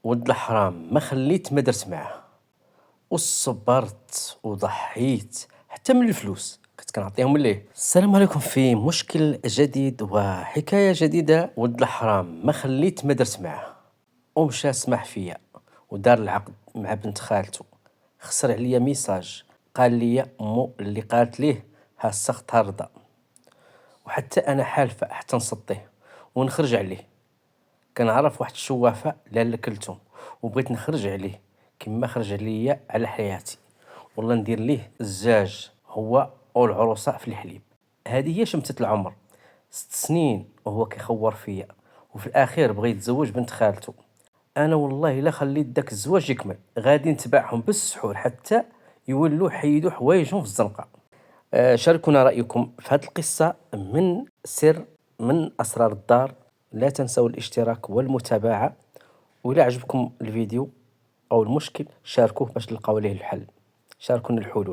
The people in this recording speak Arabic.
ولد الحرام ما خليت ما درت معاه، وصبرت وضحيت حتى من الفلوس كنت كنعطيهم ليه. السلام عليكم، في مشكل جديد وحكاية جديدة. ولد الحرام ما خليت ما درت معاه، ومشى سمح فيا ودار العقد مع بنت خالته. خسر عليا ميساج قال لي مو اللي قالت ليه ها سخط رضا، وحتى انا حالفه حتى نسطيه ونخرج عليه. كنعرف واحد الشوافه لاله كلثوم وبغيت نخرج عليه كما خرج عليا على حياتي، والله ندير ليه الزاج هو والعروسه في الحليب. هذه هي شمتة العمر، 6 سنين وهو كيخور فيا، وفي الاخير بغى يتزوج بنت خالته. انا والله الا خليت داك الزواج يكمل غادي نتبعهم بالسحور حتى يولوا حيدوا حوايجهم في الزنقه. شاركونا رأيكم في هذه القصة من سر من أسرار الدار. لا تنسوا الاشتراك والمتابعة، وإذا عجبكم الفيديو أو المشكل شاركوه باش نلقاو ليه الحل. شاركونا الحلول.